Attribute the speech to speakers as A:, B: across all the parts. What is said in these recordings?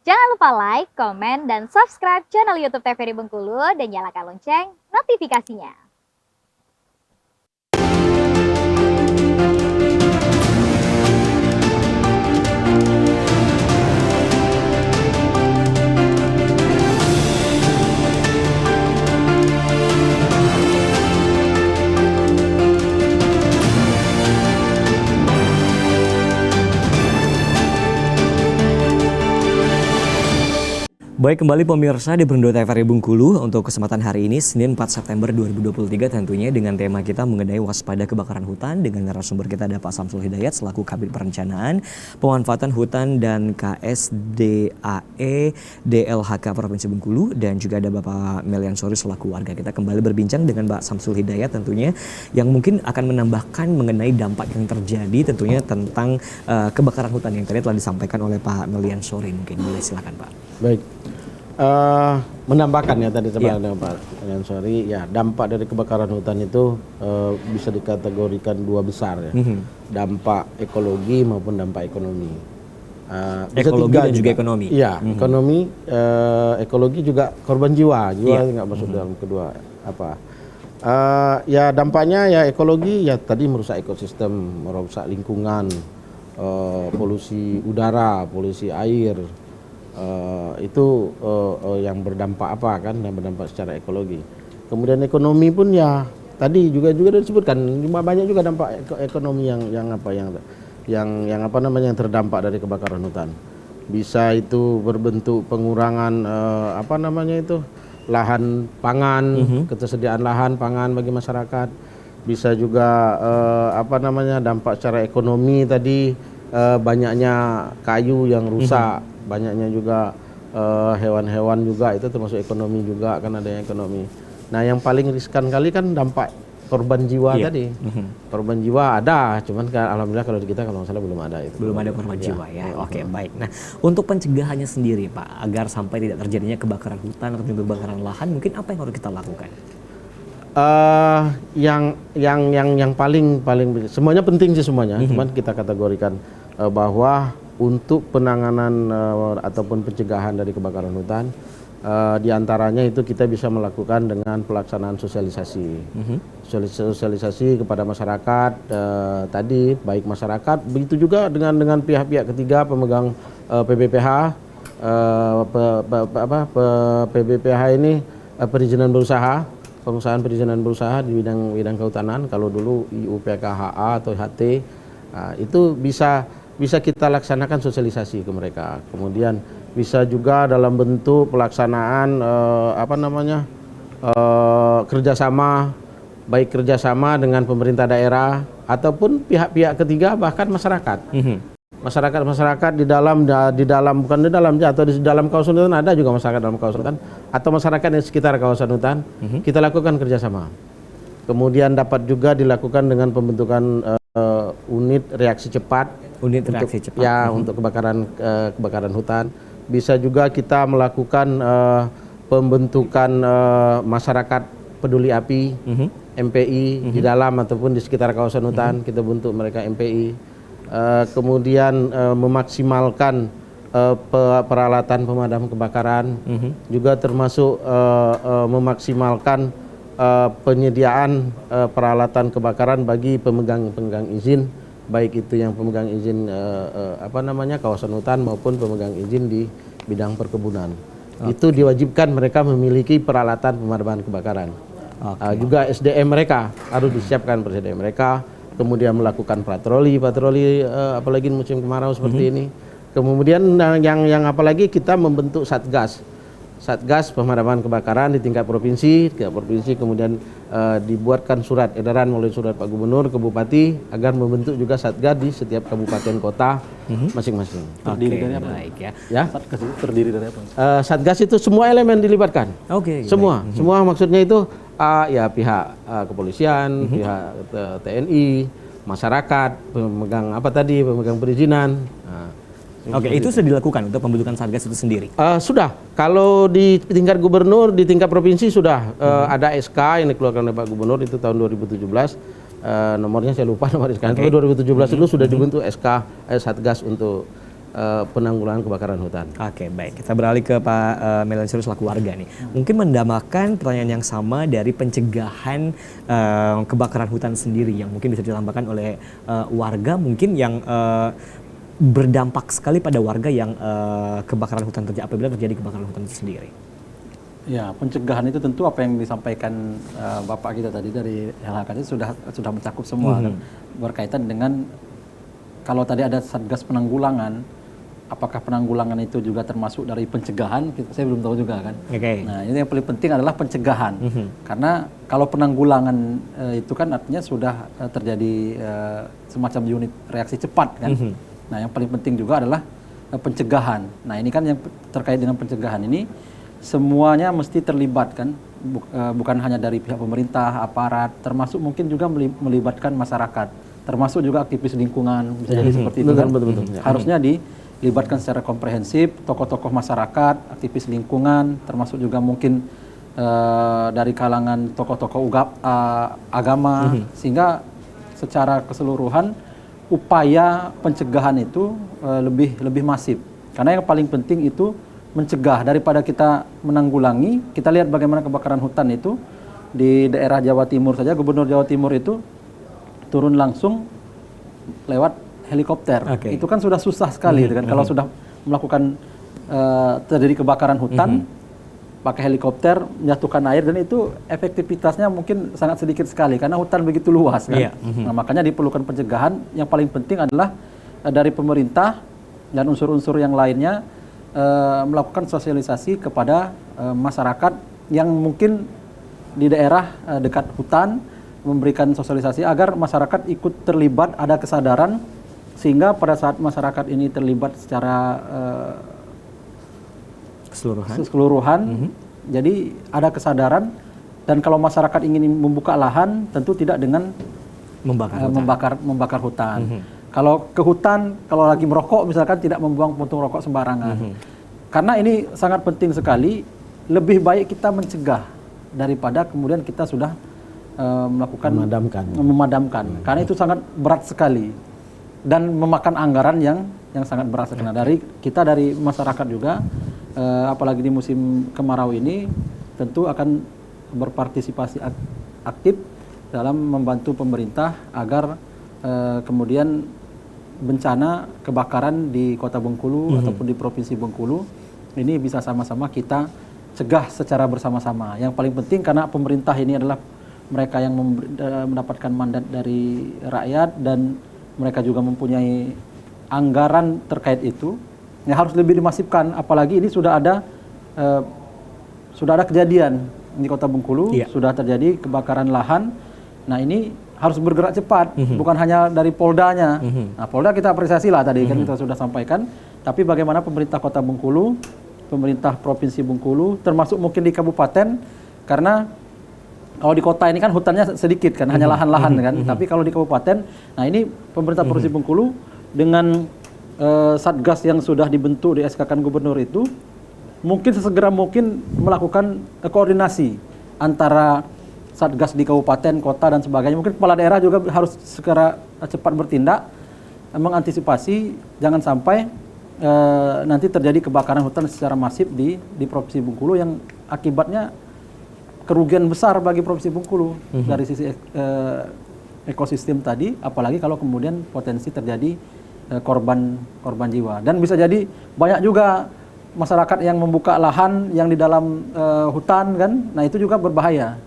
A: Jangan lupa like, komen, dan subscribe channel YouTube TVRI Bengkulu dan nyalakan lonceng notifikasinya.
B: Baik, kembali pemirsa di Berndo TVRI Bengkulu untuk kesempatan hari ini Senin 4 September 2023 tentunya dengan tema kita mengenai waspada kebakaran hutan. Dengan narasumber kita ada Pak Samsul Hidayat selaku Kabid Perencanaan Pemanfaatan Hutan dan KSDAE DLHK Provinsi Bengkulu, dan juga ada Bapak Melian Sori selaku warga. Kita kembali berbincang dengan Pak Samsul Hidayat tentunya yang mungkin akan menambahkan mengenai dampak yang terjadi tentunya tentang kebakaran hutan yang tadi telah disampaikan oleh Pak Melian Sori. Mungkin boleh silakan Pak.
C: Baik. Menambahkan ya tadi dengan Pak Melian Sori, ya dampak dari kebakaran hutan itu bisa dikategorikan dua besar ya, dampak ekologi maupun dampak ekonomi.
B: Ekologi dan juga ekonomi.
C: Iya, ekonomi, ekologi juga korban jiwa nggak masuk dalam kedua apa. Ya dampaknya ya ekologi ya tadi merusak ekosistem, merusak lingkungan, polusi udara, polusi air. Itu yang berdampak apa kan, yang berdampak secara ekologi. Kemudian ekonomi pun ya tadi juga disebutkan banyak juga dampak ekonomi yang terdampak dari kebakaran hutan. Bisa itu berbentuk pengurangan lahan pangan, ketersediaan lahan pangan bagi masyarakat. Bisa juga dampak secara ekonomi tadi, banyaknya kayu yang rusak. Banyaknya juga hewan-hewan juga, itu termasuk ekonomi juga, kan ada yang ekonomi. Nah yang paling riskan kali kan dampak korban jiwa tadi. Korban jiwa ada, cuman alhamdulillah kalau di kita kalau nggak salah belum ada itu.
B: Belum ada korban jiwa ya. Oke, baik. Nah untuk pencegahannya sendiri Pak, agar sampai tidak terjadinya kebakaran hutan atau kebakaran lahan, mungkin apa yang harus kita lakukan?
C: Yang paling semuanya penting sih semuanya, cuman kita kategorikan bahwa untuk penanganan ataupun pencegahan dari kebakaran hutan, diantaranya itu kita bisa melakukan dengan pelaksanaan sosialisasi, sosialisasi kepada masyarakat tadi, baik masyarakat, begitu juga dengan pihak-pihak ketiga pemegang PBPH. PBPH ini perizinan berusaha, pengusahaan perizinan berusaha di bidang kehutanan. Kalau dulu IUPKHA atau HT, itu bisa kita laksanakan sosialisasi ke mereka. Kemudian bisa juga dalam bentuk pelaksanaan kerjasama, baik kerjasama dengan pemerintah daerah ataupun pihak-pihak ketiga, bahkan masyarakat. Masyarakat di dalam kawasan hutan, ada juga masyarakat dalam kawasan hutan atau masyarakat di sekitar kawasan hutan, kita lakukan kerjasama. Kemudian dapat juga dilakukan dengan pembentukan unit reaksi cepat. Untuk kebakaran hutan. Bisa juga kita melakukan pembentukan masyarakat peduli api, MPI di dalam ataupun di sekitar kawasan hutan. Kita bentuk mereka MPI. Kemudian memaksimalkan peralatan pemadam kebakaran, juga termasuk memaksimalkan penyediaan peralatan kebakaran bagi pemegang izin, baik itu yang pemegang izin kawasan hutan maupun pemegang izin di bidang perkebunan. Itu diwajibkan mereka memiliki peralatan pemadaman kebakaran. Juga SDM mereka harus disiapkan, SDM mereka. Kemudian melakukan patroli apalagi musim kemarau seperti ini. Kemudian yang apalagi kita membentuk Satgas pemadaman kebakaran di tingkat provinsi, kemudian dibuatkan surat edaran melalui surat Pak Gubernur ke Bupati agar membentuk juga Satgas di setiap kabupaten kota masing-masing.
B: Terdiri dari apa? Baik ya.
C: Satgas itu terdiri dari apa? Satgas itu semua elemen dilibatkan. Semua maksudnya itu pihak kepolisian, pihak TNI, masyarakat, pemegang perizinan.
B: Itu sudah dilakukan untuk pembentukan Satgas itu sendiri?
C: Sudah. Kalau di tingkat gubernur, di tingkat provinsi sudah ada SK yang dikeluarkan oleh Pak Gubernur itu tahun 2017. Nomornya saya lupa nomor SK. Tapi 2017 itu sudah dibentuk SK Satgas untuk penanggulangan kebakaran hutan.
B: Oke, baik. Kita beralih ke Pak Melian Suri selaku warga nih. Mungkin mendamakan pertanyaan yang sama dari pencegahan kebakaran hutan sendiri yang mungkin bisa dilambangkan oleh warga mungkin yang berdampak sekali pada warga yang kebakaran hutan terjadi apabila terjadi kebakaran hutan itu sendiri.
D: Ya, pencegahan itu tentu apa yang disampaikan Bapak kita tadi dari LHK itu sudah mencakup semua kan, berkaitan dengan kalau tadi ada Satgas Penanggulangan, apakah penanggulangan itu juga termasuk dari pencegahan? Saya belum tahu juga kan.
B: Oke.
D: Nah, ini yang paling penting adalah pencegahan, karena kalau penanggulangan itu kan artinya sudah terjadi semacam unit reaksi cepat kan. Nah, yang paling penting juga adalah pencegahan. Nah, ini kan yang terkait dengan pencegahan ini semuanya mesti terlibat kan, bukan hanya dari pihak pemerintah, aparat, termasuk mungkin juga melibatkan masyarakat, termasuk juga aktivis lingkungan, bisa jadi seperti itu kan.
C: Betul.
D: Harusnya dilibatkan secara komprehensif, tokoh-tokoh masyarakat, aktivis lingkungan, termasuk juga mungkin dari kalangan tokoh-tokoh agama, sehingga secara keseluruhan upaya pencegahan itu lebih masif. Karena yang paling penting itu mencegah daripada kita menanggulangi. Kita lihat bagaimana kebakaran hutan itu di daerah Jawa Timur saja, Gubernur Jawa Timur itu turun langsung lewat helikopter. Itu kan sudah susah sekali kan kalau sudah melakukan terjadi kebakaran hutan pakai helikopter menjatuhkan air, dan itu efektivitasnya mungkin sangat sedikit sekali karena hutan begitu luas kan. Nah, makanya diperlukan pencegahan. Yang paling penting adalah dari pemerintah dan unsur-unsur yang lainnya melakukan sosialisasi kepada masyarakat yang mungkin di daerah dekat hutan, memberikan sosialisasi agar masyarakat ikut terlibat, ada kesadaran, sehingga pada saat masyarakat ini terlibat secara keseluruhan, jadi ada kesadaran. Dan kalau masyarakat ingin membuka lahan, tentu tidak dengan membakar hutan. Kalau ke hutan, kalau lagi merokok misalkan, tidak membuang puntung rokok sembarangan. Karena ini sangat penting sekali, lebih baik kita mencegah daripada kemudian kita sudah melakukan memadamkan. Karena itu sangat berat sekali dan memakan anggaran yang sangat berat sekali. Dari masyarakat juga, apalagi di musim kemarau ini, tentu akan berpartisipasi aktif dalam membantu pemerintah agar kemudian bencana kebakaran di Kota Bengkulu ataupun di Provinsi Bengkulu ini bisa sama-sama kita cegah secara bersama-sama. Yang paling penting karena pemerintah ini adalah mereka yang mendapatkan mandat dari rakyat dan mereka juga mempunyai anggaran terkait itu. Yang harus lebih dimasifkan, apalagi ini sudah ada kejadian di Kota Bengkulu, sudah terjadi kebakaran lahan. Nah, ini harus bergerak cepat, bukan hanya dari Poldanya. Nah, Polda kita apresiasi lah tadi kan kita sudah sampaikan, tapi bagaimana pemerintah Kota Bengkulu, pemerintah Provinsi Bengkulu, termasuk mungkin di kabupaten, karena kalau di kota ini kan hutannya sedikit kan, hanya lahan-lahan kan, tapi kalau di kabupaten, nah ini pemerintah Provinsi Bengkulu dengan satgas yang sudah dibentuk di SK-kan gubernur itu, mungkin sesegera mungkin melakukan koordinasi antara satgas di kabupaten, kota dan sebagainya. Mungkin kepala daerah juga harus segera cepat bertindak, mengantisipasi jangan sampai nanti terjadi kebakaran hutan secara masif di Provinsi Bengkulu yang akibatnya kerugian besar bagi Provinsi Bengkulu dari sisi ekosistem tadi, apalagi kalau kemudian potensi terjadi korban jiwa. Dan bisa jadi banyak juga masyarakat yang membuka lahan yang di dalam hutan kan, nah itu juga berbahaya.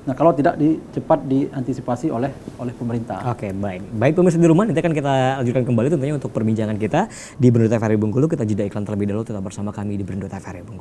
D: Nah, kalau tidak cepat diantisipasi oleh pemerintah.
B: Oke, baik. Baik pemirsa di rumah, nanti akan kita lanjutkan kembali tentunya untuk perbincangan kita di Berndo TVRI Bengkulu. Kita jeda iklan terlebih dahulu, tetap bersama kami di Berndo TVRI Bengkulu.